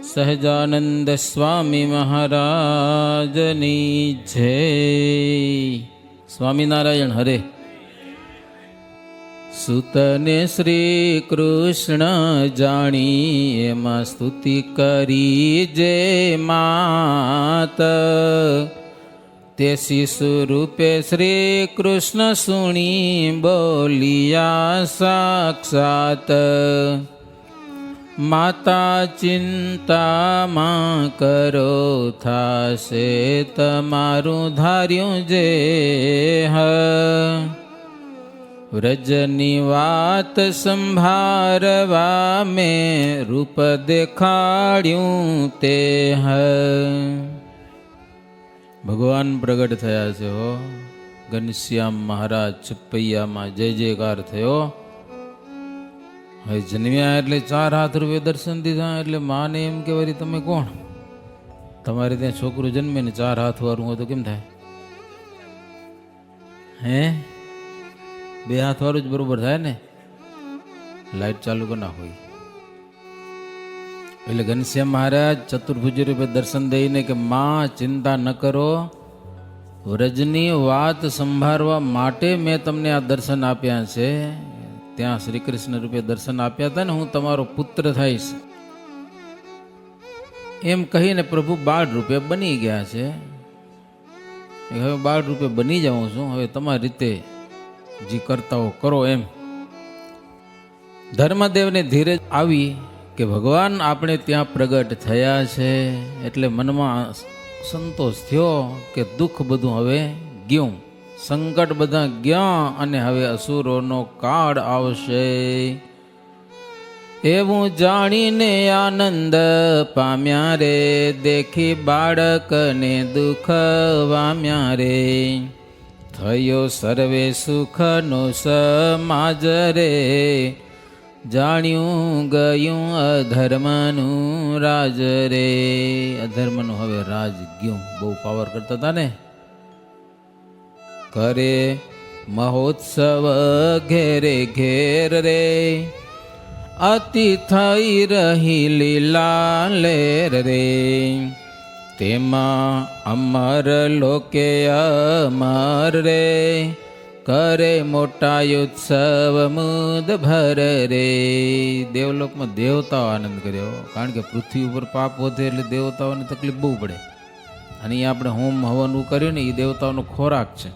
સહજાનંદ સ્વામી મહારાજની જય. સ્વામિનારાયણ હરે. સુતને શ્રી કૃષ્ણ જાણી એમાં સ્તુતિ કરી જે માત, તે શિશુ રૂપે શ્રી કૃષ્ણ સુણી બોલિયા સાક્ષાત. માતા ચિંતામાં કરો થાશે તમારું ધાર્યું જે હ. વ્રજની વાત સંભાળવા મેં રૂપ દેખાડ્યું તે હ. ભગવાન પ્રગટ થયા છે હો. ઘનશ્યામ મહારાજ છુપૈયામાં જય જયકાર થયો. હવે જન્મ્યા એટલે 4 હાથ રૂપે દર્શન દીધા એટલે માને એમ કે વળી તમે કોણ? તમારે ત્યાં છોકરું જન્મે ને 4 હાથ વાળું હોય તો કેમ થાય? હે 2 હાથ વાળું જ બરોબર થાય ને. લાઈટ ચાલુ કરી નાખો. એટલે ઘનશ્યામ મહારાજ ચતુર્ભુજ રૂપે દર્શન દઈને કે માં ચિંતા ન કરો, વ્રજની વાત સંભાળવા માટે મેં તમને આ દર્શન આપ્યા છે. ત્યાં શ્રી કૃષ્ણ રૂપે દર્શન આપ્યા હતા ને, હું તમારો પુત્ર થઈશ એમ કહીને પ્રભુ બાળ રૂપે બની ગયા છે. હવે બાળ રૂપે બની જાઉં છું, હવે તમારી રીતે જે કરતાઓ કરો એમ. ધર્મદેવને ધીરજ આવી કે ભગવાન આપણે ત્યાં પ્રગટ થયા છે એટલે મનમાં સંતોષ થયો કે દુઃખ બધું હવે ગયું, સંકટ બધા ગયા અને હવે અસુરોનો કાળ આવશે એવું જાણીને આનંદ પામ્યા રે. દેખી બાળકને દુઃખ વામ્યા રે. થયો સર્વે સુખનો સમાજ રે. જાણ્યું ગયું અધર્મનું રાજ રે. અધર્મનું હવે રાજ ગયું. બહુ પાવર કરતા હતા ને. કરે મહોત્સવ ઘેરે ઘેર રે. અતિ થઈ રહી લીલા લેર રે. તેમાં અમર લોકે અમર રે. કરે મોટા ઉત્સવ મુદ ભર રે. દેવલોકમાં દેવતાઓ આનંદ કર્યો, કારણ કે પૃથ્વી ઉપર પાપ વધે એટલે દેવતાઓને તકલીફ બહુ પડે. અને અહીંયા આપણે હોમ હવન કર્યું ને એ દેવતાઓનો ખોરાક છે.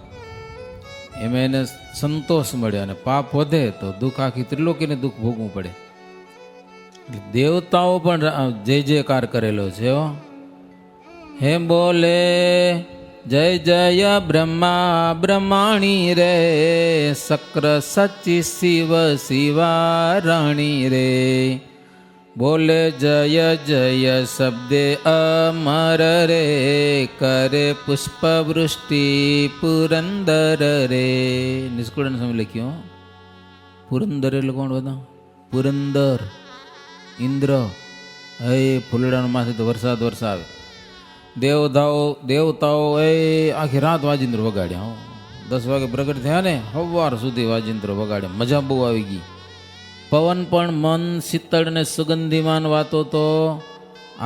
એમાં એને સંતોષ મળે, અને પાપ વધે તો દુઃખ આખી ત્રિલોકીને દુઃખ ભોગવું પડે. દેવતાઓ પણ જય જયકાર કરેલો છે. હે બોલે જય જય બ્રહ્મા બ્રહ્માણી રે. શક્ર સચી શિવ શિવારાણી રે. બોલે જય જય શબ્દે અમર રે. કરે પુષ્પ વૃષ્ટિ પુરંદર રે. નિષ્કુળન સમય લખ્યું. પુરંદર એટલે કોણ બધા? પુરંદર ઇન્દ્ર. હે ફૂલડાનું માથે તો વરસાદ વરસાવે. દેવતાઓ આખી રાત વાજિંદ્ર વગાડ્યા. 10 વાગે પ્રગટ થયા ને, સવાર સુધી વાજિંદ્ર વગાડ્યા. મજા બહુ આવી ગઈ. પવન પણ મન શીતળ ને સુગંધીમાન વાતો તો.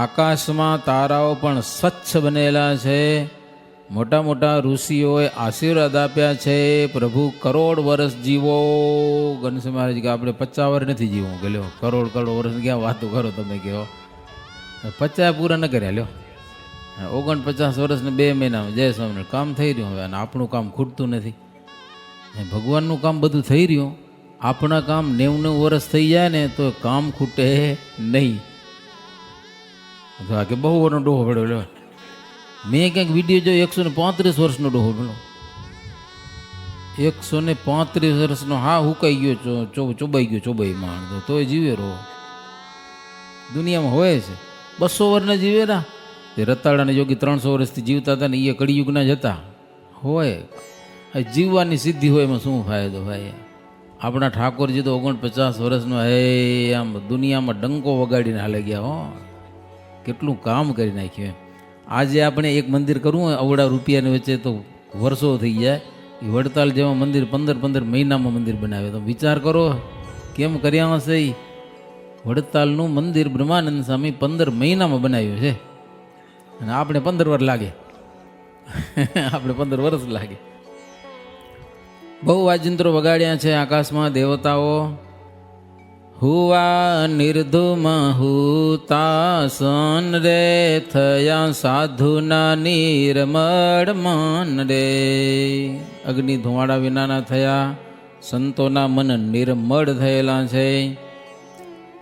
આકાશમાં તારાઓ પણ સ્વચ્છ બનેલા છે. મોટા મોટા ઋષિઓએ આશીર્વાદ આપ્યા છે. પ્રભુ કરોડ વર્ષ જીવો. ઘનશ્યામ મહારાજ કે આપણે 50 વર્ષ નથી જીવવું. કે લ્યો કરોડ વર્ષ ક્યાં વાતો કરો તમે? કહો 50 પૂરા ન કર્યા. લ્યો 49 વર્ષ ને 2 મહિનામાં જય સ્વામિનારાયણ કામ થઈ રહ્યું. હવે અને આપણું કામ ખૂટતું નથી. ભગવાનનું કામ બધું થઈ રહ્યું. આપણા કામ 90 વર્ષ થઈ જાય ને તો કામ ખૂટે નહીં. કે બહુ વર્ષનો ડોહો પડ્યો. મેં ક્યાંક વિડીયો જોયો 135 વર્ષનો ડોહો પડ્યો. 135 વર્ષનો. હા હુકાઈ ગયો, ચોબાઈ ગયો ચોબાઈમાં, તોય જીવે રહો. દુનિયામાં હોય છે 200 વર્ષના જીવે ના. તે રતાળાને યોગી 300 વર્ષથી જીવતા હતા ને, એ કળિયુગના જ હતા. હોય જીવવાની સિદ્ધિ હોય, એમાં શું ફાયદો ભાઈ? આપણા ઠાકોરજી તો 49 વર્ષનો. હે આમ દુનિયામાં ડંકો વગાડીને હાલે ગયા. હો કેટલું કામ કરી નાખ્યું. આજે આપણે એક મંદિર કરવું હોય અવડા રૂપિયાની વચ્ચે તો વર્ષો થઈ જાય. એ વડતાલ જેવા મંદિર 15 મહિનામાં મંદિર બનાવે. તો વિચાર કરો કેમ કર્યા હશે. વડતાલનું મંદિર બ્રહ્માનંદ સ્વામી 15 મહિનામાં બનાવ્યું છે, અને આપણે 15 વર્ષ લાગે. આપણે 15 વર્ષ લાગે. બહુ વાજિંત્રો વગાડ્યા છે. આકાશમાં દેવતાઓ હુવા નિર્ધુમ હુતાસન રે, થયા સાધુના નિર્મળ મન રે. અગ્નિ ધુમાડા વિનાના થયા, સંતોના મન નિર્મળ થયેલા છે.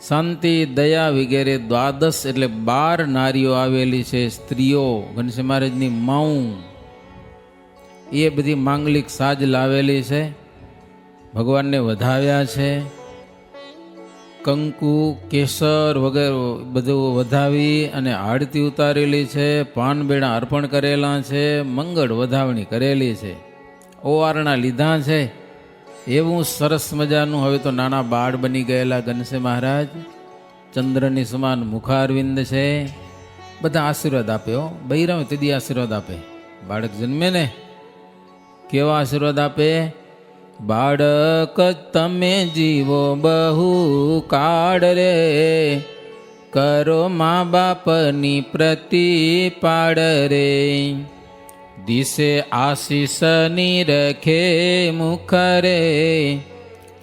શાંતિ દયા વગેરે 12 એટલે 12 નારીઓ આવેલી છે, સ્ત્રીઓ. ઘનશ્યામ મહારાજની માઉં એ બધી માંગલિક સાજ લાવેલી છે, ભગવાનને વધાવ્યા છે. કંકુ કેસર વગેરે બધું વધાવી અને આરતી ઉતારેલી છે, પાન બેડા અર્પણ કરેલા છે, મંગળ વધાવણી કરેલી છે, ઓવારણા લીધા છે. એવું સરસ મજાનું હવે તો નાના બાળ બની ગયેલા ઘનશ્યામ મહારાજ. ચંદ્રની સમાન મુખારવિંદ છે. બધા આશીર્વાદ આપે હો. બૈરાવ તેદી આશીર્વાદ આપે. બાળક જન્મે ને કેવા આશીર્વાદ આપે? બાળક તમે જીવો બહુ કાળ રે, કરો મા બાપની પ્રતિપાડ રે. દિશે આશીષની રખે મુખ રે,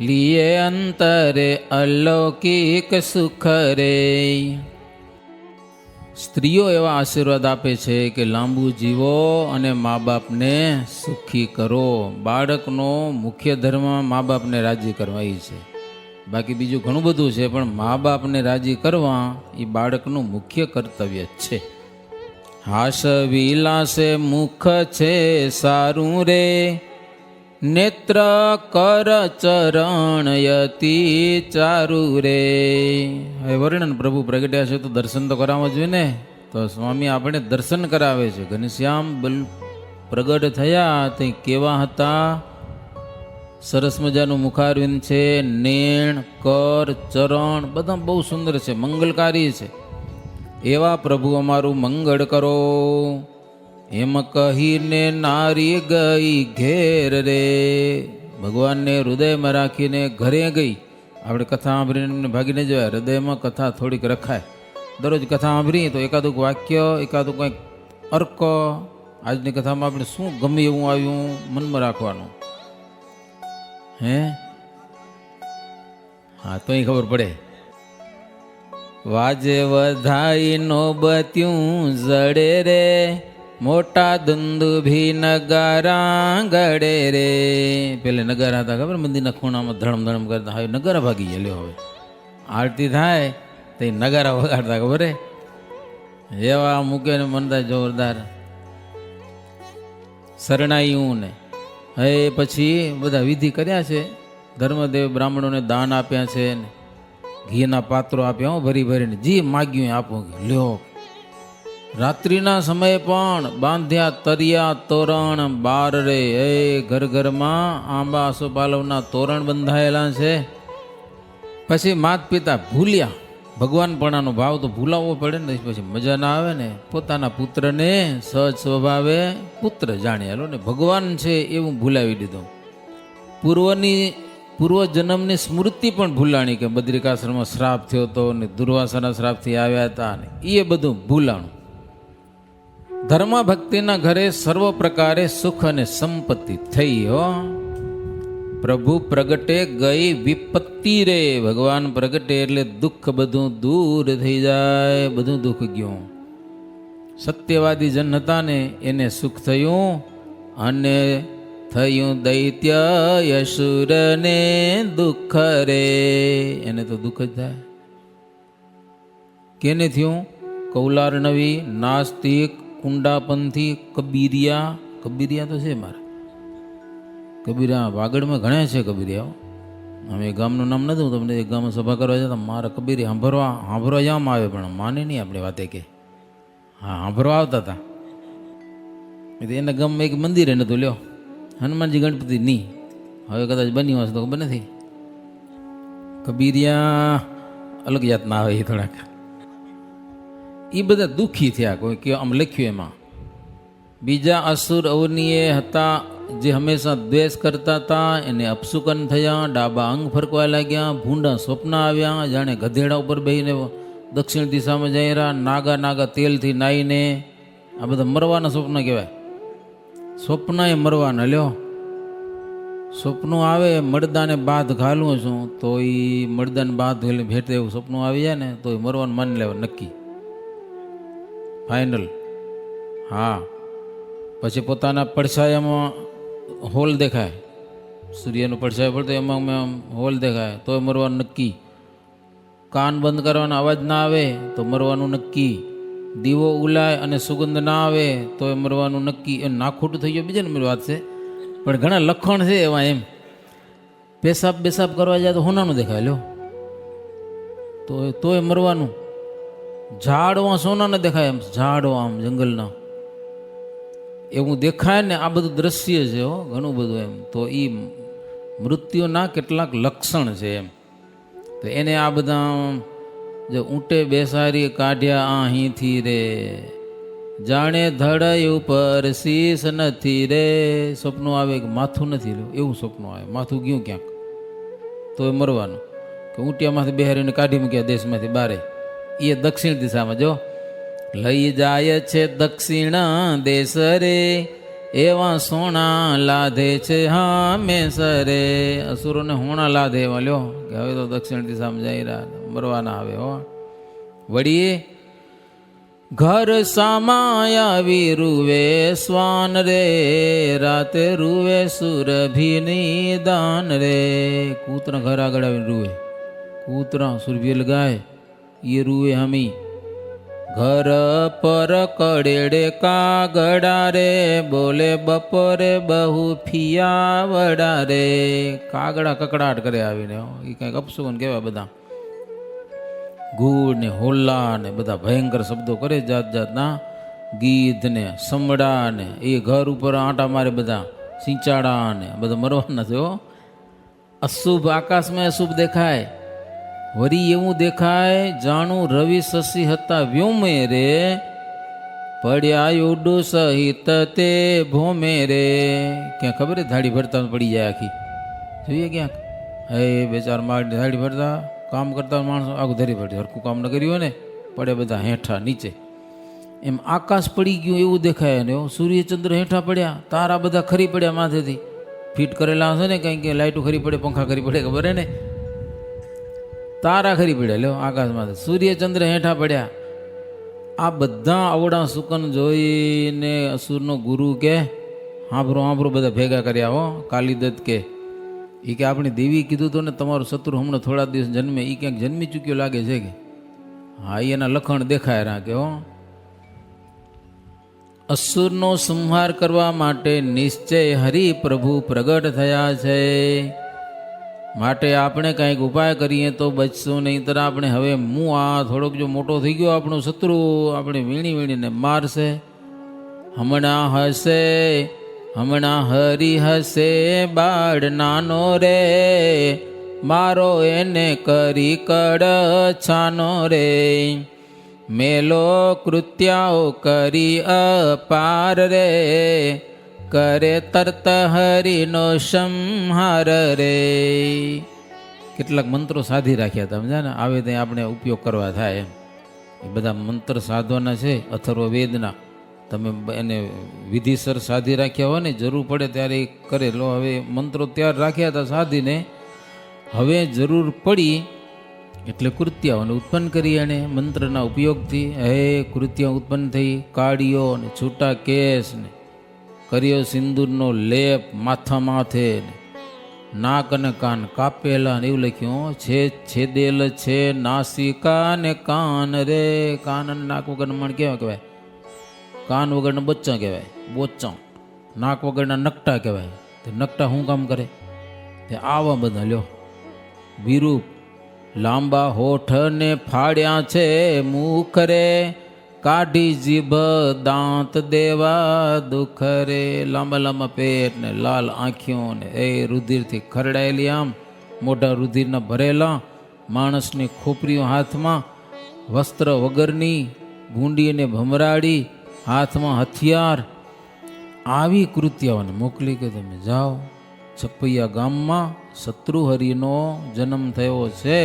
લીએ અંતરે અલૌકિક સુખ રે. સ્ત્રીઓ એવા આશીર્વાદ આપે છે કે લાંબુ જીવો અને મા બાપને સુખી કરો. બાળકનો મુખ્ય ધર્મ મા બાપને રાજી કરવા એ છે. બાકી બીજું ઘણું બધું છે, પણ મા બાપને રાજી કરવા એ બાળકનું મુખ્ય કર્તવ્ય છે. હાસ વિલાસે મુખ છે સારું રે, નેત્ર કર ચરણ યતિ ચારુ રે. હવે વર્ણન પ્રભુ પ્રગટ્યા છે તો દર્શન તો કરાવવા જોઈએ ને. તો સ્વામી આપણે દર્શન કરાવે છે. ઘનશ્યામ પ્રગટ થયા તે કેવા હતા? સરસ મજાનું મુખારવિંદ છે, નેણ કર ચરણ બધા બહુ સુંદર છે, મંગલકારી છે. એવા પ્રભુ અમારું મંગળ કરો. એમ કહીને નારી ગઈ ઘેર રે. ભગવાનને હૃદયમાં રાખીને ઘરે ગઈ. આપણે કથા સાંભળીને ભાગીને જવાય. હૃદયમાં કથા થોડીક રખાય. દરરોજ કથા સાંભળીએ તો એકાદુક વાક્ય, એકાદું કંઈક અર્ક, આજની કથામાં આપણે શું ગમે એવું આવ્યું મનમાં રાખવાનું. હે હા, તો ખબર પડે. વાજે વધાઈ નોબત્યું જડે રે, મોટા દુંદુભી નગારા ગડે રે. પેલે નગારા હતા ખબર, મંદિરના ખૂણામાં ધડમ ધડમ કરતા. હવે નગારા ભાગી ગયા. લ્યો હવે આરતી થાય તો એ નગારા વગાડતા ખબર હે. એવા મૂકે ને મનતા જોરદાર શરણાઈયું ને. હવે પછી બધા વિધિ કર્યા છે. ધર્મદેવ બ્રાહ્મણોને દાન આપ્યા છે, ઘીના પાત્રો આપ્યા હો ભરી ભરીને. જી માગ્યું આપો. લ્યો રાત્રિના સમયે પણ બાંધ્યા તરિયા તોરણ બાર રે. એ ઘર ઘરમાં આંબા આસોપાલવના તોરણ બંધાયેલા છે. પછી માત પિતા ભૂલ્યા. ભગવાનપણાનો ભાવ તો ભૂલાવવો પડે ને, પછી મજા ના આવે ને. પોતાના પુત્રને સહજ સ્વભાવે પુત્ર જાણ્યાલો ને ભગવાન છે એવું ભૂલાવી દીધું. પૂર્વજન્મની સ્મૃતિ પણ ભૂલાણી કે બદ્રિકાશ્રમમાં શ્રાપ થયો હતો ને દુર્વાસાના શ્રાપથી આવ્યા હતા ને એ બધું ભૂલાણું. ધર્મ ભક્તિના ઘરે સર્વ પ્રકારે સુખ અને સંપત્તિ થઈ હો. પ્રભુ પ્રગટે ગઈ વિપત્તિ રે. ભગવાન પ્રગટે એટલે દુઃખ બધું દૂર થઈ જાય. બધું દુઃખ ગયું. સત્યવાદી જન હતા ને એને સુખ થયું, અને થયું દૈત્ય યશુરને દુઃખ રે. એને તો દુઃખ જ થાય. કેને થયું? કૌલારણવી, નાસ્તિક, કુંડાપંથી, કબીરિયા. કબીરિયા તો છે મારા. કબીરિયા વાગડમાં ઘણા છે કબીરિયાઓ. અમે ગામનું નામ નથી, હું તમને એક ગામમાં સભા કરવા જતા મારા કબીરી સાંભળવા જામ આવે, પણ માને નહીં આપણે વાતે કે. હા, સાંભળવા આવતા હતા. એના ગામમાં એક મંદિર નતું. લ્યો હનુમાનજી ગણપતિ નહીં. હવે કદાચ બન્યું હશે તો ખબર નથી. કબીરિયા અલગ જાતના આવે એ થોડાક. એ બધા દુઃખી થયા. કોઈ કે આમ લખ્યું એમાં. બીજા અસુર અવનીએ હતા જે હંમેશા દ્વેષ કરતા હતા એને અપસુકન થયા, ડાબા અંગ ફરકવા લાગ્યા, ભૂંડા સ્વપ્ન આવ્યા, જાણે ગધેડા ઉપર બેહીને દક્ષિણ દિશામાં જઈ રહ્યા, નાગા નાગા તેલથી નાહીને. આ બધા મરવાના સ્વપ્ન કહેવાય. સ્વપ્ન એ મરવાના લ્યો. સ્વપ્નું આવે મળદાને બાદ ઘાલું છું તો એ મળદાને બાદ ભેટે એવું સપનું આવી જાય ને તો એ મરવાનું માની લેવા નક્કી, ફાઇનલ. હા, પછી પોતાના પડછાયામાં હોલ દેખાય, સૂર્યનું પડછાયો પડતો એમાં હોલ દેખાય તો એ મરવાનું નક્કી. કાન બંધ કરવાનો અવાજ ના આવે તો મરવાનું નક્કી. દીવો ઉલાય અને સુગંધ ના આવે તો એ મરવાનું નક્કી. એ ના ખોટું થઈ ગયું બીજા નંબર વાત છે, પણ ઘણા લખણ છે એવા. એમ પેશાબ બેસાબ કરવા જાય તો હોનાનું દેખાય લ્યો, તો એ મરવાનું. ઝાડવા સોનાને દેખાય, એમ ઝાડવા આમ જંગલના એવું દેખાય ને. આ બધું દ્રશ્ય છે હો, ઘણું બધું. એમ તો એ મૃત્યુના કેટલાક લક્ષણ છે. એમ તો એને આ બધા જો ઊંટે બેસારી કાઢ્યા અહીંથી રે, જાણે ધડ ઉપર શીશ નથી રે. સપનું આવે કે માથું નથી લો, એવું સપનું આવે, માથું ગયું ક્યાંક તો એ મરવાનું. કે ઊંટિયામાંથી બેહારીને કાઢી મૂક્યા દેશમાંથી બારે, એ દક્ષિણ દિશામાં. જો લઈ જાય છે દક્ષિણ દેશ રે, એવા સોના લાધે છે હંમેશરે. અસુરોને હોણા લાધે એવા લ્યો કે હવે તો દક્ષિણ દિશામાં જઈ રહ્યા, મરવાના આવે હો. વળી ઘર સામાય આવી રૂવે શ્વાન રે, રાતે રૂવે સુરભીની દાન રે. કૂતરા ઘર આગળ આવીને રૂવે, કૂતરા સુરભી ગાય એ રૂવે હમી. ઘર પર કડેડે કાગડા રે, બોલે બપોરે બહુ ફિયાવડા રે. કાગડા કકડાટ કરે આવીને, એ કંઈક અપશુકન કહેવાય. બધા ગુડ ને હોલ્લા ને બધા ભયંકર શબ્દો કરે, જાત જાતના ગીધ ને સમડા ને. એ ઘર ઉપર આંટા મારે બધા, સિંચાડા ને બધા મરવાના છે હો. અશુભ આકાશમાં અશુભ દેખાય. વરી એવું દેખાય જાણું રવિ શશી હતા વ્યોમે રે, પડ્યા ઉડુ સહિત તે ભોમે રે. ક્યાં ખબર ધાડી ભરતા પડી જાય આખી, જોઈએ ક્યાંક. હે બે ચાર માળ ધાડી ભરતા કામ કરતા માણસો આખું ધરી પડે, હરખું કામ ન કર્યું હોય ને પડે બધા હેઠા નીચે. એમ આકાશ પડી ગયું એવું દેખાય ને. સૂર્યચંદ્ર હેઠા પડ્યા, તારા બધા ખરી પડ્યા માથેથી. ફિટ કરેલા હશે ને કંઈ કે લાઇટો ખરી પડે, પંખા ખરી પડે, ખબર હે ને. તારા ખરી પડ્યા લ્યો આકાશમાં, સૂર્યચંદ્ર હેઠા પડ્યા. આ બધા અવડા સુકન જોઈને અસુરનો ગુરુ કે હાંભરો હાંભરો બધા ભેગા કર્યા હો. કાલિદત્ત કે એ કે આપણી દેવી કીધું તો ને તમારો શત્રુ હમણાં થોડા દિવસ જન્મે, એ ક્યાંક જન્મી ચૂક્યો લાગે છે કે. હા, એના લખણ દેખાય રાખે હો. અસુરનો સંહાર કરવા માટે નિશ્ચય હરિ પ્રભુ પ્રગટ થયા છે. માટે આપણે કંઈક ઉપાય કરીએ તો બચશું, નહીંતર આપણે હવે હું આ થોડોક જો મોટો થઈ ગયો આપણો શત્રુ આપણે વીણી વીણીને મારશે. હમણાં હશે હમણાં હરી હશે બાળ નાનો રે, મારો એને કરી કડ છાનો રે. મેલો કૃત્યાઓ કરી અપાર રે, કરે તરત હરિનો સંહાર રે. કેટલાક મંત્રો સાધી રાખ્યા હતા સમજા ને, આવે ત્યાં આપણે ઉપયોગ કરવા થાય એમ. એ બધા મંત્ર સાધવાના છે અથર્વ વેદના. તમે એને વિધિસર સાધી રાખ્યા હોય ને, જરૂર પડે ત્યારે એ કરે લો. હવે મંત્રો ત્યાર રાખ્યા હતા સાધીને, હવે જરૂર પડી એટલે કૃત્યાઓને ઉત્પન્ન કરી એને મંત્રના ઉપયોગથી. હે કૃત્ય ઉત્પન્ન થઈ, કાળીઓ ને છૂટા કેસ ને કર્યો સિંદૂરનો લેપ માથા માથે, નાક અને કાન કાપેલા ને એવું લખ્યું છે. છેદેલ છે નાસિકા ને કાન રે. કાન અને નાક વગર મણ કેવા કહેવાય? કાન વગરના બચ્ચા કહેવાય, બોચા. નાક વગરના નકટા કહેવાય. તે નકટા શું કામ કરે? તે આવા બધા લ્યો વિરૂપ. લાંબા હોઠ ને ફાડ્યા છે મુખ રે, કાઢી જીભ દાંત દેવા દુખ રે. લાંબા લાંબા પેટ ને લાલ આંખીઓ ને એ રુધિરથી ખરડાયેલી, આમ મોઢા રુધિરના ભરેલા. માણસની ખોપરીઓ હાથમાં, વસ્ત્ર વગરની, ભૂંડીને ભમરાડી, હાથમાં હથિયાર. આવી કૃત્યાઓને મોકલી કે તમે જાઓ છપૈયા ગામમાં શત્રુહરિનો જન્મ થયો છે,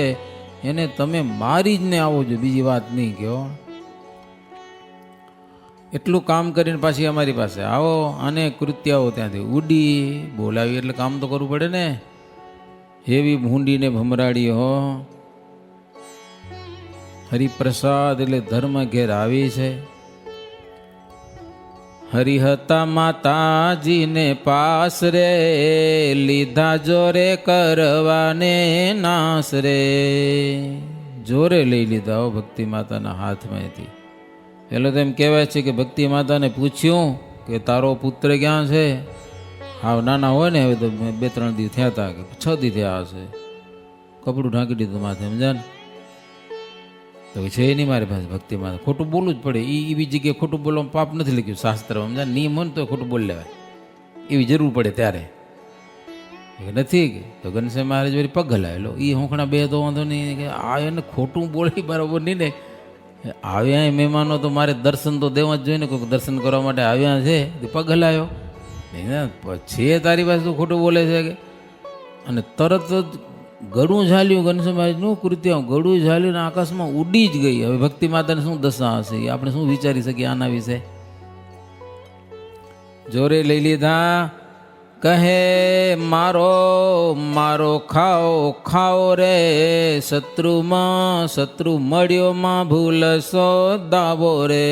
એને તમે મારી જ ને આવો છો, બીજી વાત નહીં કહો. એટલું કામ કરીને પાછી અમારી પાસે આવો. અને કૃત્યાઓ ત્યાંથી ઉડી બોલાવી એટલે કામ તો કરવું પડે ને. એવી ભૂંડીને ભમરાડી હો. હરિપ્રસાદ એટલે ધર્મ ઘેર આવી છે. હરિહતા માતાજીને પાસ રે, લીધા જોરે કરવાને નાસ રે. જોરે લઈ લીધા હો ભક્તિ માતાના હાથમાંથી. પેલો તો એમ કહેવાય છે કે ભક્તિ માતાને પૂછ્યું કે તારો પુત્ર ક્યાં છે? હા નાના હોય ને, હવે તો 2-3 દી થયા હતા કે 6 દી થયા હશે. કપડું ઢાંકી દીધું માથે, સમજાને? તો છે નહીં મારી પાસે ભક્તિ માતા. ખોટું બોલવું જ પડે. એવી જગ્યાએ ખોટું બોલવામાં પાપ નથી લખ્યું શાસ્ત્રમાં, સમજા. નિયમ હોય ને તો ખોટું બોલી લેવાય, એવી જરૂર પડે ત્યારે. નથી કે તો ઘનશ્યામ મહારાજ વળી પગ હલાવેલો. એ હોંકણા બે તો વાંધો નહીં કે આ એને ખોટું બોલી બરાબર નહીં ને. આવ્યા મહેમાનો તો મારે દર્શન તો દેવા જ જોઈએ ને. કોઈ દર્શન કરવા માટે આવ્યા છે તે પગ હલાવ્યો છે. તારી પાસે તું ખોટું બોલે છે કે. અને તરત જ ગળું ઝાલ્યું ઘનશ્યામ મહારાજનું કૃત્ય. ગળું ઝાલ્યું ને આકાશમાં ઉડી જ ગઈ. હવે ભક્તિ માતાને શું દશા હશે એ આપણે શું વિચારી શકીએ આના વિશે. જોરે લઈ લીધા. કહે મારો મારો ખાઓ ખાઓ રે, શત્રુમાં શત્રુ મળ્યો માં ભૂલશો દાવો રે.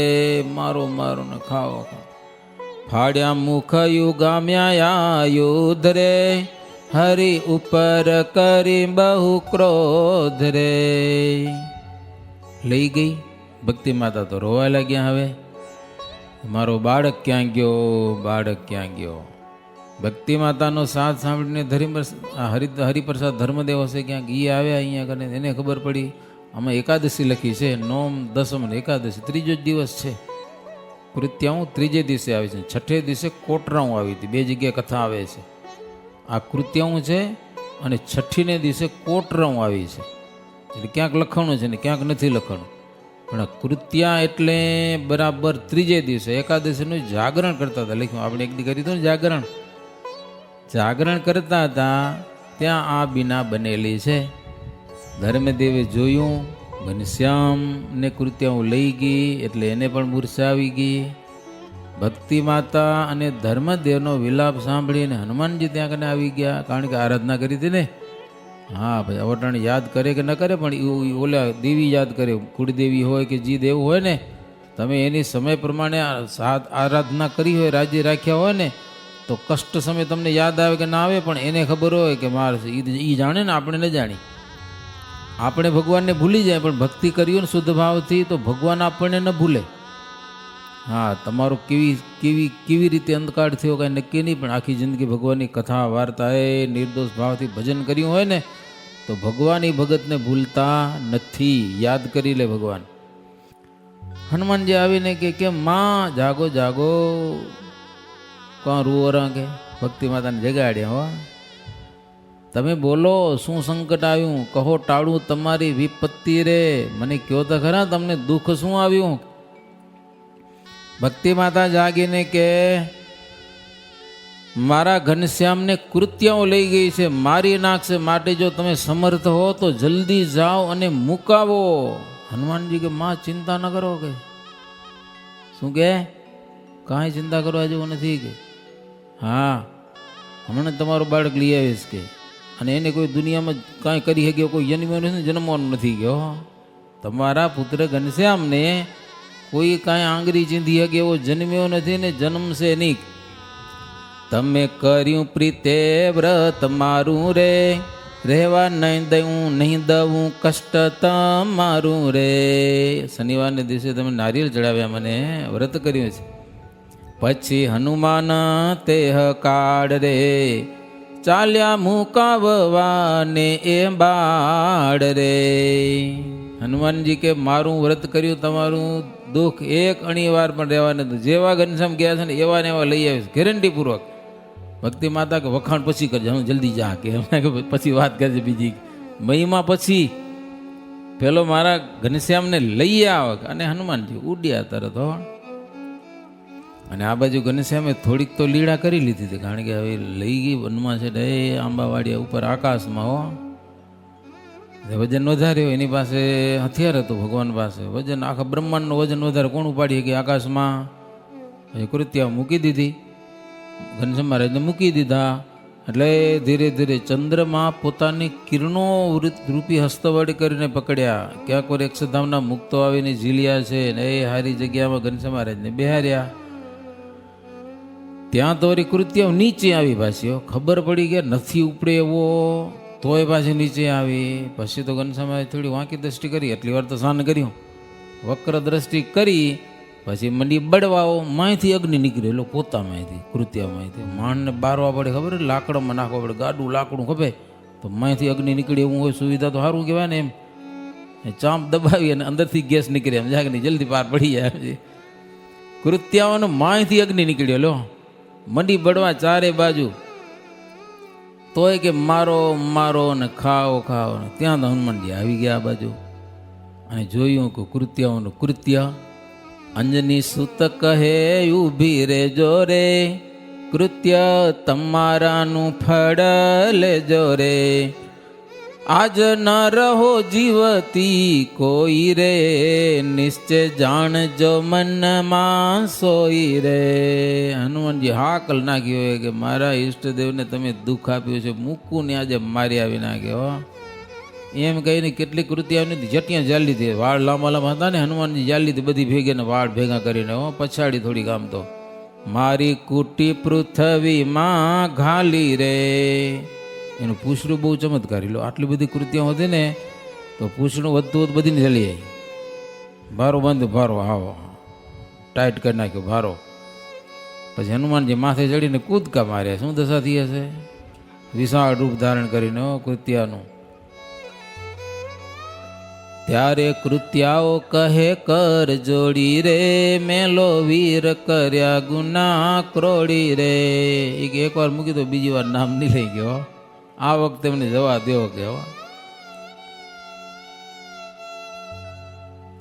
મારો મારો ને ખાઓ ખાઓ. ફાડ્યા મુખ યુગામ્યા યુદ્ધ રે, હરિ ઉપર કરી બહુ ક્રોધ રે. લઈ ગઈ ભક્તિ માતા તો રોવા લાગ્યા. હવે મારો બાળક ક્યાં ગયો, બાળક ક્યાં ગયો. ભક્તિ માતાનો સાથ સાંભળીને હરિપ્રસાદ ધર્મદેવ હશે ક્યાંક એ આવ્યા અહીંયા કરીને. એને ખબર પડી આમાં એકાદશી લખી છે, નોમ દસમ એકાદશી, ત્રીજો જ દિવસ છે. કૃત્યાઓ ત્રીજે દિવસે આવી છે. છઠ્ઠે દિવસે કોટરાઓ આવી હતી. 2 જગ્યાએ કથા આવે છે. આ કૃત્યાઓ છે અને છઠ્ઠીને દિવસે કોટરાઓ આવી છે. એટલે ક્યાંક લખવાનું છે ને ક્યાંક નથી લખવાનું. પણ કૃત્યા એટલે બરાબર ત્રીજે દિવસે એકાદશીનું જાગરણ કરતા હતા. લખ્યું આપણે એક દી કરી હતું ને જાગરણ. જાગરણ કરતા હતા ત્યાં આ બીના બનેલી છે. ધર્મદેવે જોયું, ઘનશ્યામને કૃત્યાઓ લઈ ગઈ એટલે એને પણ મૂર્છા આવી ગઈ. ભક્તિ માતા અને ધર્મદેવનો વિલાપ સાંભળીને હનુમાનજી ત્યાં કને આવી ગયા. કારણ કે આરાધના કરી હતી ને. હા ભાઈ, અવટાણ યાદ કરે કે ન કરે પણ ઓલા દેવી યાદ કરે. કુળદેવી હોય કે જી દેવ હોય ને, તમે એની સમય પ્રમાણે આરાધના કરી હોય, રાજ્ય રાખ્યા હોય ને, તો કષ્ટ સમય તમને યાદ આવે કે ના આવે પણ એને ખબર હોય કે મારે એ જાણે ને, આપણે ન જાણી. આપણે ભગવાનને ભૂલી જાય પણ ભક્તિ કરીએ ને શુદ્ધ ભાવથી તો ભગવાન આપણને ન ભૂલે. હા, તમારો કેવી રીતે અંધકાર થયો કાંઈ નક્કી નહીં, પણ આખી જિંદગી ભગવાનની કથા વાર્તાએ નિર્દોષ ભાવથી ભજન કર્યું હોય ને તો ભગવાન એ ભગતને ભૂલતા નથી. યાદ કરી લે ભગવાન. હનુમાનજી આવીને કે માં જાગો જાગો. કાં રૂવરા કે ભક્તિ માતાને જગાડ્યા. હો તમે બોલો, શું સંકટ આવ્યું? કહો ટાળું તમારી વિપત્તિ રે. મને કહો તો ખરા તમને દુઃખ શું આવ્યું? ભક્તિ માતા જાગીને કે મારા ઘનશ્યામને કૃત્યાઓ લઈ ગઈ છે, મારી નાખશે. માટે જો તમે સમર્થ હો તો જલ્દી જાઓ અને મુકાવો. હનુમાનજી કે માં ચિંતા ન કરો. કે શું કે કાંઈ ચિંતા કરવા જેવું નથી. કે હા, હમણાં તમારો બાળક લઈ આવીશ કે. અને એને કોઈ દુનિયામાં કાંઈ કરી શક્યો, કોઈ જન્મ્યો નથી, જન્મવાનું નથી. ગયો તમારા પુત્ર ઘનશ્યામને કોઈ કાંઈ આંગળી ચીંધી શકે એવો જન્મ્યો નથી ને જન્મશે નહીં. તમે કર્યું પ્રીતે વ્રત મારું રે, રહેવા નહીં દઉં કષ્ટ તમારું રે. શનિવારને દિવસે તમે નારિયેળ ચડાવ્યા, મને વ્રત કર્યું છે. પછી હનુમાન તેહ કાળ રે, ચાલ્યા મુકાવવાને એ બાળ રે. હનુમાનજી કે મારું વ્રત કર્યું, તમારું દુઃખ એક અણીવાર પણ રહેવા નથી. જેવા ઘનશ્યામ ગયા છે ને એવા ને એવા લઈ આવીશ ગેરંટી પૂર્વક. ભક્તિ માતા કે વખાણ પછી કરજે, હું જલ્દી જા કે પછી વાત કરજે બીજી મહિમા પછી. પેલો મારા ઘનશ્યામને લઈ આવે. અને હનુમાનજી ઉડ્યા તરત. હો અને આ બાજુ ઘનશ્યામે થોડીક તો લીડા કરી લીધી હતી, કારણ કે હવે લઈ ગઈ વનમાં છે એ આંબાવાડિયા ઉપર આકાશમાં હો, વજન વધારે હોય, એની પાસે હથિયાર હતું ભગવાન પાસે, વજન આખા બ્રહ્માંડનું વજન વધારે કોણ ઉપાડી કે આકાશમાં. પછી કૃત્યા મૂકી દીધી, ઘનશ્યામ મહારાજને મૂકી દીધા. એટલે ધીરે ધીરે ચંદ્રમાં પોતાની કિરણો રૂપી હસ્તવાડી કરીને પકડ્યા. ક્યાંક વાર અક્ષરધામના મુક્તો આવીને ઝીલ્યા છે ને એ હારી જગ્યામાં ઘનશ્યામ મહારાજને બેહાર્યા. ત્યાં તો વળી કૃત્યા નીચે આવી પાછી, ખબર પડી કે નથી ઉપડે એવો, તોય પાછી નીચે આવી. પછી તો ઘનશ્યામ મહારાજ થોડી વાંકી દ્રષ્ટિ કરી, એટલી વાર તો સ્નાન કર્યું, વક્ર દ્રષ્ટિ કરી, પછી મંડી બળવાઓ, માયથી અગ્નિ નીકળેલો પોતામાંથી, કૃત્યામાંથી. માણને બારવા પડે, ખબર લાકડામાં નાખવા પડે, ગાડું લાકડું ખપે તો માયથી અગ્નિ નીકળે એવું હોય, સુવિધા તો સારું કહેવાય ને. એમ ચાંપ દબાવી અને અંદરથી ગેસ નીકળે, એમ જાગની જલ્દી પાર પડી જાય. કૃત્યાઓને માયથી અગ્નિ નીકળ્યો લો, મંડી બળવા ચારે બાજુ. તોય કે મારો મારો ને ખાઓ ખાઓ ને. ત્યાં તો હનુમાનજી આવી ગયા આ બાજુ અને જોયું કે કૃત્યાઓનું કૃત્ય. અંજની સુત કહે ઉભી રેજો રે, કૃત્ય તમારાનું ફળ લેજો રે. આજ ન રહો જીવતી કોઈ રે, નિશ્ચય જાણજો મનમાં સોઈ રે. હનુમાનજી હાકલ નાખ્યો હોય કે મારા ઈષ્ટદેવને તમે દુઃખ આપ્યું છે, મૂકું ને આજે મારી આવી નાખ્યો. એમ કહીને કેટલીક કૃત્યાઓની જટિયા જાળી લીધી, વાળ લાંબા લાંબા હતા ને, હનુમાનજી જાળી લીધી બધી ભેગી ને વાળ ભેગા કરીને પછાડી થોડીક આમ તો. મારી કુટી પૃથ્વીમાં ઘાલી રે. એનું પૂછડું બહુ ચમત્કારી લો, આટલી બધી કૃત્યાઓ હતી ને તો પૂછડું વધતું વધતું બધીને જલી આવી. ભારો બંધ, ભારો આવો ટાઈટ કરી નાખ્યો ભારો. પછી હનુમાનજી માથે ચડીને કૂદકા માર્યા. શું દશા થઈ હશે, વિશાળ રૂપ ધારણ કરીને કૃત્યાનું. ત્યારે કૃત્યાઓ કહે કર જોડી રે, મેલો વીર કર્યા ગુના ક્રોડી રે. એક વાર મૂકી તો બીજી વાર નામ નહીં લઈ ગયો, આ વખતે એમને જવા દેવો કે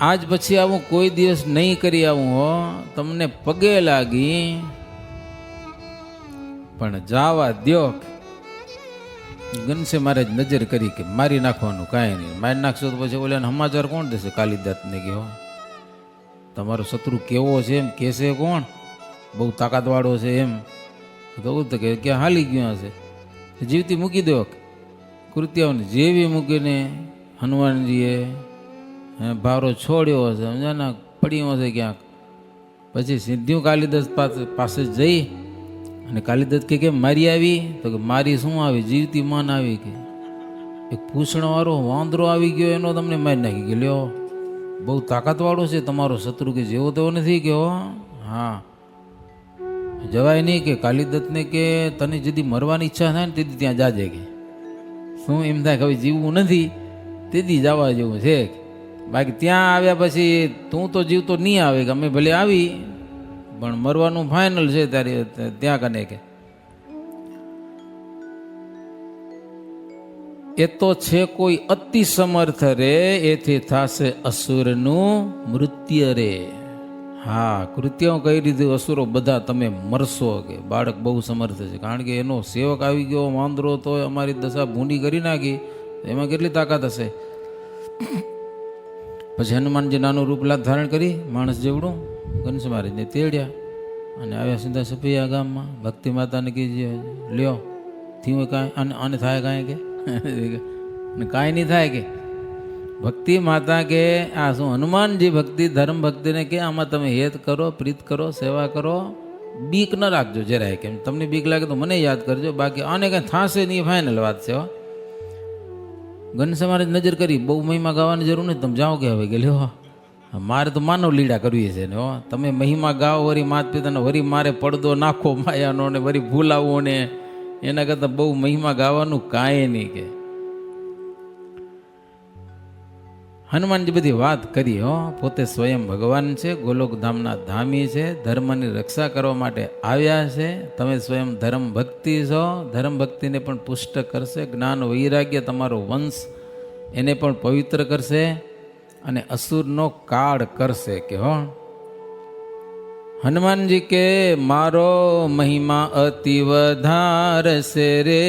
આજ પછી આવું કોઈ દિવસ નહીં કરી આવું હો, તમને પગે લાગી પણ જાવા દ્યો. ઘનશ્યામ મહારાજ નજર કરી કે મારી નાખવાનું કાંઈ નહીં, મારી નાખશો તો પછી ઓલાને સમાચાર કોણ દેશે, કાલિદાસને કહો તમારો શત્રુ કેવો છે એમ કહેશે કોણ, બહુ તાકાતવાળો છે એમ તો કે ક્યાં હાલી ગયો હશે. જીવતી મૂકી દો કૃત્યાઓને. જેવી મૂકીને હનુમાનજીએ ભારો છોડ્યો હશે, સમજાના પડ્યો હશે ક્યાંક. પછી સીધું કાલિદાસ પાસે જઈ અને કાલિદાસ કે કેમ મારી આવી, તો કે મારી શું આવી, જીવતી માન આવી. કે એક પૂછણવાળો વાંદરો આવી ગયો, એનો તમને મારી નાખી ગયો. લ્યો બહુ તાકાતવાળો છે તમારો શત્રુ, કે જેવો તેવો નથી કે હા જવાય નહીં. કે કાલિદાસને કે તને જેથી મરવાની ઈચ્છા થાય ને તેથી ત્યાં જાજે. કે શું એમ થાય કે હવે જીવવું નથી તેથી જવા જેવું છે, બાકી ત્યાં આવ્યા પછી તું તો જીવતો નહીં આવે. કે અમે ભલે આવી પણ મરવાનું ફાઇનલ છે તારી ત્યાં કને. કે એ તો છે કોઈ અતિ સમર્થ રે, એથી થશે અસુરનું મૃત્યુ રે. હા કૃત્યો કહી દીધું, અસુરો બધા તમે મરશો. કે બાળક બહુ સમર્થ છે, કારણ કે એનો સેવક આવી ગયો વાંદરો, તો અમારી દશા ભૂંડી કરી નાખી, એમાં કેટલી તાકાત હશે. પછી હનુમાનજી નાનું રૂપ ધારણ કરી માણસ જેવડું ઘનશ્યામ મહારાજને તેડ્યા અને આવ્યા સીધા સફૈયા ગામમાં. ભક્તિ માતાને કીધે લ્યો થયું કાંઈ આને થાય કાંઈ કે કાંઈ નહીં થાય. કે ભક્તિ માતા કે આ શું હનુમાનજી ભક્તિ ધર્મ ભક્તિને કે આમાં તમે હેત કરો, પ્રીત કરો, સેવા કરો, બીક ન રાખજો જરાય. કેમ તમને બીક લાગે તો મને યાદ કરજો, બાકી આને કાંઈ થશે નહીં, ફાઇનલ વાત છે. ઘનશ્યામ મહારાજ નજર કરી, બહુ મહિમા ગાવાની જરૂર નથી, તમે જાઓ કે હવે કે લ્યો મારે તો માનવ લીડા કરવી છે ને તમે મહિમા ગાઓ, વરી માત પિતાને વરી મારે પડદો નાખો માયાનો ને વરી ભૂલાવો ને, એના કરતાં બહુ મહિમા ગાવાનું કાંઈ નહીં. કે હનુમાનજી બધી વાત કરી પોતે સ્વયં ભગવાન છે, ગોલોકધામના ધામી છે, ધર્મની રક્ષા કરવા માટે આવ્યા છે. તમે સ્વયં ધર્મ ભક્તિ છો, ધર્મ ભક્તિને પણ પુષ્ટ કરશે. જ્ઞાન વૈરાગ્ય તમારો વંશ એને પણ પવિત્ર કરશે અને અસુરનો કાળ કરશે. કે હનુમાનજી કે મારો મહિમા અતિ વધારશે રે,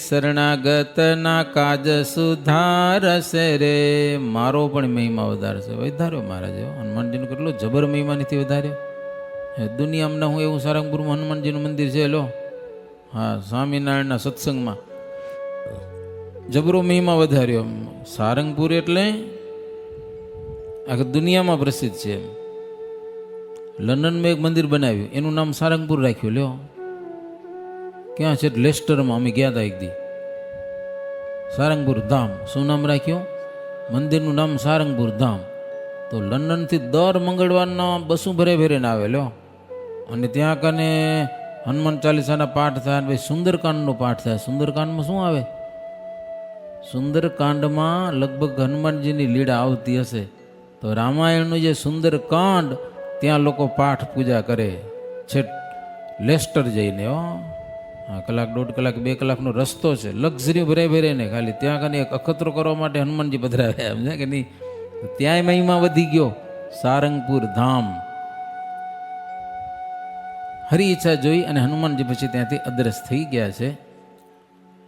શરણાગતના કાજ સુધારશે રે. મારો પણ મહિમા વધારશે. વધાર્યો મહારાજ. હનુમાનજીનો કેટલો જબર મહિમા નથી વધાર્યો. દુનિયામાં હું એવું સારંગપુરમાં હનુમાનજીનું મંદિર છે લો. હા, સ્વામિનારાયણના સત્સંગમાં જબરો મહિમા વધાર્યો. સારંગપુર એટલે આખી દુનિયામાં પ્રસિદ્ધ છે. લંડનમાં એક મંદિર બનાવ્યું, એનું નામ સારંગપુર રાખ્યું. લ્યો, ક્યાં છે? લેસ્ટરમાં અમે ગયા હતા એક દી. સારંગપુર ધામ. શું નામ રાખ્યું? મંદિરનું નામ સારંગપુર ધામ. તો લંડનથી દર મંગળવારના બસું ભરે ભરેને આવે. લ્યો, અને ત્યાં કને હનુમાન ચાલીસાના પાઠ થાય, ભાઈ સુંદરકાંડનો પાઠ થાય. સુંદરકાંડમાં શું આવે? સુંદરકાંડમાં લગભગ હનુમાનજીની લીલા આવતી હશે. તો રામાયણનું જે સુંદરકાંડ ત્યાં લોકો પાઠ પૂજા કરે છે. લેસ્ટર જઈને હા, કલાક, 1.5 કલાક, 2 કલાકનો રસ્તો છે. લક્ઝરી ભરાઈ ભરાઈને ખાલી ત્યાં કને એક અખતરો કરવા માટે હનુમાનજી પધરાવ્યા. સમજે કે નહીં? ત્યાંય મહિમા વધી ગયો. સારંગપુર ધામ. હરી ઈચ્છા જોઈ અને હનુમાનજી પછી ત્યાંથી અદ્રશ્ય થઈ ગયા છે.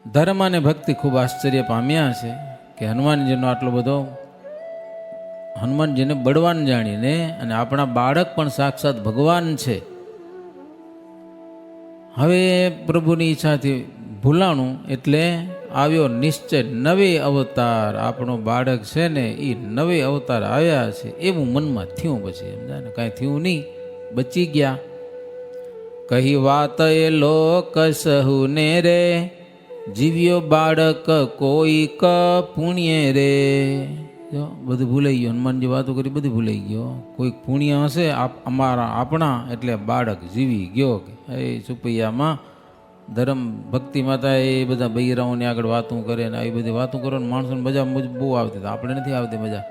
ધર્મ અને ભક્તિ ખૂબ આશ્ચર્ય પામ્યા છે કે હનુમાનજીનો આટલો બધો, હનુમાનજીને બળવાન જાણીને, અને આપણા બાળક પણ સાક્ષાત ભગવાન છે. હવે પ્રભુની ઈચ્છાથી ભૂલાણું એટલે આવ્યો નિશ્ચય. નવે અવતાર આપણો બાળક છે ને એ નવે અવતાર આવ્યા છે એવું મનમાં થયું. પછી સમજાય ને, કાંઈ થયું નહીં, બચી ગયા. કહી વાત એ લોક સહુ ને રે, જીવ્યો બાળક કોઈક પુણ્ય રે. જો બધું ભૂલાઈ ગયું. હનુમાનજી વાતો કરી, બધું ભૂલાઈ ગયો. કોઈક પુણ્ય હશે આપણા, એટલે બાળક જીવી ગયો. એ સુપૈયામાં ધર્મ ભક્તિ માતા એ બધા બૈરાઓની આગળ વાતું કરે ને આવી બધી વાતું કરો ને માણસોને મજા બહુ આવતી. આપણે નથી આવતી મજા.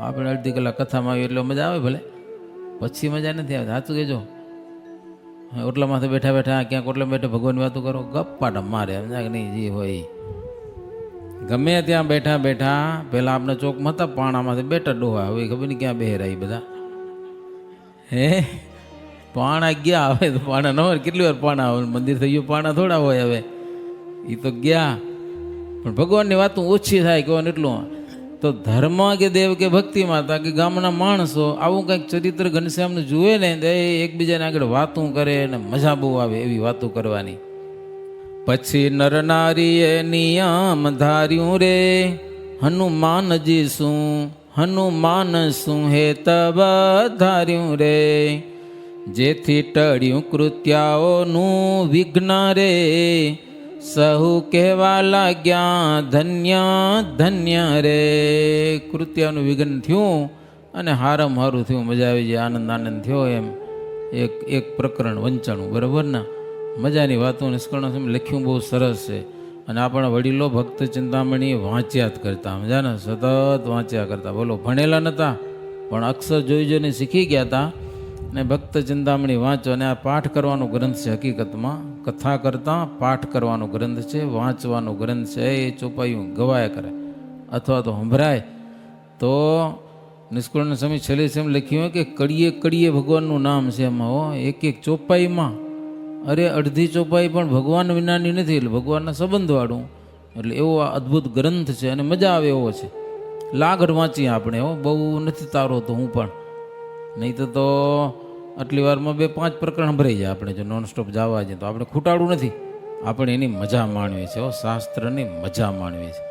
આપણે અડધી કલાક કથામાં આવી એટલે મજા આવે ભલે, પછી મજા નથી આવતી. સાચું કહેજો. ઓટલા માથે બેઠા બેઠા ક્યાંક ઓટલા બેઠા ભગવાનની વાતો કરો, ગપ્પાટા મારે. સમજા કે નહીં? જે હોય ગમે ત્યાં બેઠા બેઠા. પહેલાં આપણે ચોકમાં હતા, પાણામાંથી બેઠા ડોહા. હવે ખબર નહીં ક્યાં બેહેરા એ બધા. હે, પાણા ગયા. હવે તો પાણા ન હોય. કેટલી વાર પાણા હોય? મંદિર થઈ ગયું, પાણા થોડા હોય. હવે એ તો ગયા. પણ ભગવાનની વાતો ઓછી થાય કહેવાનું એટલું. તો ધર્મ કે દેવ કે ભક્તિ માતા કે ગામના માણસો આવું કંઈક ચરિત્ર ઘનશ્યામને જુએ ને તો એ એકબીજાને આગળ વાતું કરે ને મજા બહુ આવે એવી વાતો કરવાની. પછી નર નારીએ નિયમ ધાર્યું રે, હનુમાનજી શું હે તબ ધાર્યું રે, જેથી ટળ્યું કૃત્યાઓનું વિઘ્ન રે, સહુ કહેવા લાગ્યા ધન્ય ધન્ય રે. કૃત્યાનું વિઘ્ન થયું અને હારમ હારું થયું, મજા આવી જાય, આનંદ આનંદ થયો. એમ એક પ્રકરણ વંચાણું. બરાબર ને? મજાની વાતો નિષ્કર્ણ લખ્યું બહુ સરસ છે. અને આપણા વડીલો ભક્ત ચિંતામણી વાંચ્યા જ કરતા. સમજા ને? સતત વાંચ્યા કરતા. બોલો, ભણેલા નહોતા પણ અક્ષર જોઈ જોઈને શીખી ગયા હતા. ને ભક્ત ચિંતામણી વાંચો. અને આ પાઠ કરવાનો ગ્રંથ છે. હકીકતમાં કથા કરતાં પાઠ કરવાનો ગ્રંથ છે, વાંચવાનો ગ્રંથ છે. એ ચોપાયું ગવાયા કરે અથવા તો સંભળાય. તો નિષ્કુળાનંદ સ્વામી છેલ્લે એમ લખ્યું હોય કે કડીએ કડીએ ભગવાનનું નામ છે એમાં. એક એક ચોપાઈમાં, અરે અડધી ચોપાઈ પણ ભગવાન વિનાની નથી, એટલે ભગવાનના સંબંધવાળું. એટલે એવો આ અદ્ભુત ગ્રંથ છે અને મજા આવે એવો છે. લાગડ વાંચીએ આપણે. બહુ નથી તારો તો હું પણ નહીં તો આટલી વારમાં 2-5 પ્રકરણ ભરાઈ જાય. આપણે જો નોનસ્ટોપ જવા જઈએ તો આપણે ખૂટાડવું નથી. આપણે એની મજા માણવી છે. શાસ્ત્રની મજા માણવી છે.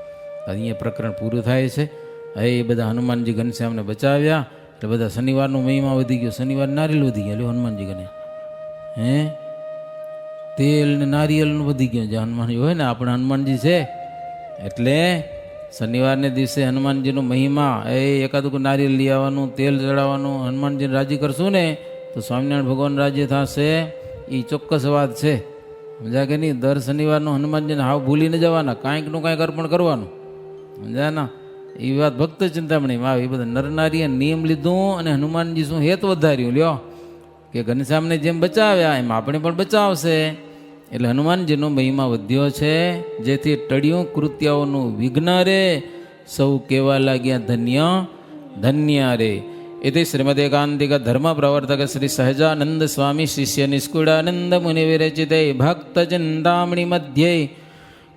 અહીંયા પ્રકરણ પૂરું થાય છે. એ બધા હનુમાનજી ઘનશ્યામને બચાવ્યા એટલે બધા શનિવારનો મહિમા વધી ગયો. શનિવાર નારિયેલ વધી ગયા. લ્યો, હનુમાનજી ગણે તેલ ને નારિયેલનું વધી ગયું. જે હનુમાનજી હોય ને, આપણા હનુમાનજી છે એટલે શનિવારને દિવસે હનુમાનજીનો મહિમા. એકાદું નારિયેલ લઈ આવવાનું, તેલ ચડાવવાનું. હનુમાનજીને રાજી કરશું ને તો સ્વામિનારાયણ ભગવાન રાજી થશે. એ ચોક્કસ વાત છે. સમજા કે નહીં? દર શનિવારનો હનુમાનજીને હાવ ભૂલીને જવાના, કાંઈકનું કાંઈક અર્પણ કરવાનું. સમજા ના? એ વાત ભક્ત ચિંતામણીમાં આવે. એ બધા નરનારીએ નિયમ લીધું અને હનુમાનજી શું હેત વધાર્યું. લ્યો, કે ઘનશ્યામને જેમ બચાવ્યા એમ આપણે પણ બચાવશે. એટલે હનુમાનજીનો મહિમા વધ્યો છે. જેથી ટળ્યું કૃત્યાઓનું વિઘ્ન રે, સૌ કહેવા લાગ્યા ધન્ય ધન્ય રે. इति श्रीमदेकांतिक धर्म प्रवर्तक श्री सहजानंद स्वामी शिष्य निष्कुळानंद मुनि विरचिते भक्त चिंतामणि मध्ये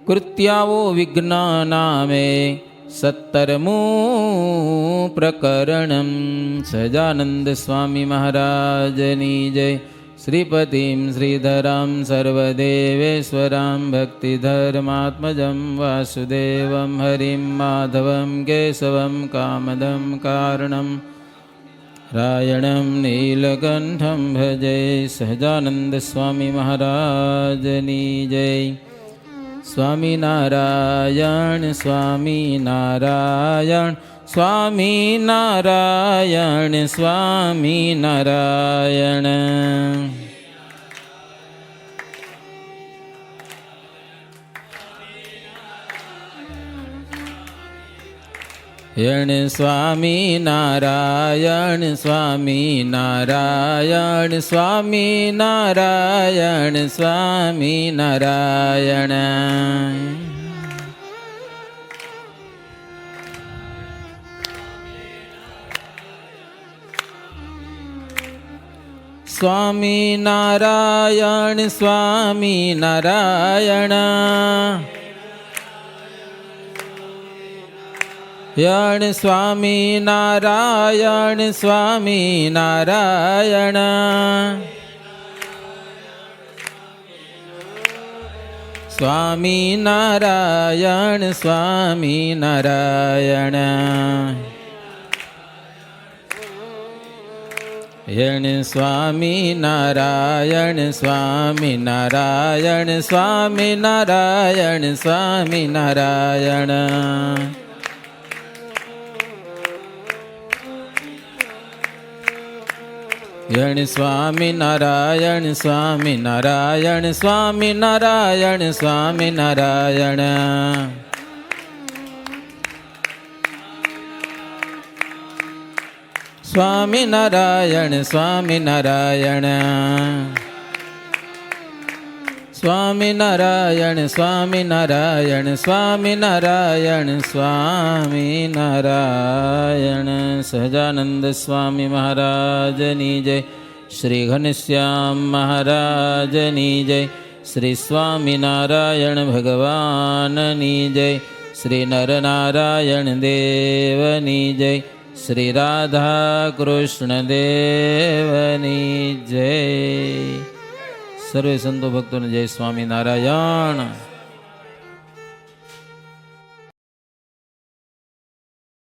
कृत्यावो विघ्नानामे 70मु प्रकरणं सहजानंद स्वामी महाराजनी जय। श्रीपतिं श्रीधरां सर्वदेवेश्वरां भक्तिधर्मात्मजं वासुदेवं हरिं माधवं केशवं कामदं कारणं रायणं नीलकंठं भजे। सहजानंद स्वामी महाराजनी जय। स्वामी नारायण स्वामी नारायण स्वामी नारायण स्वामी नारायण। यण स्वामी नारायण स्वामी नारायण स्वामी नारायण स्वामी नारायण। स्वामी नारायण स्वामी नारायण यण स्वामी नारायण स्वामी नारायण। स्वामी नारायण स्वामी नारायण यण स्वामी नारायण स्वामी नारायण स्वामी नारायण स्वामी नारायण। यण स्वामी नारायण स्वामी नारायण स्वामी नारायण स्वामी नारायण। स्वामी नारायण स्वामी नारायण स्वामी नारायण स्वामी नारायण स्वामी नारायण स्वामी नारायण। सहजानंद स्वामी महाराजनी जय। श्री घनश्याम महाराजनी जय। श्री स्वामी नारायण भगवाननी जय। श्री नरनारायण देवनी जय। श्री राधा कृष्ण देवनी जय। सर्वे संतो भक्तों जय स्वामी नारायण।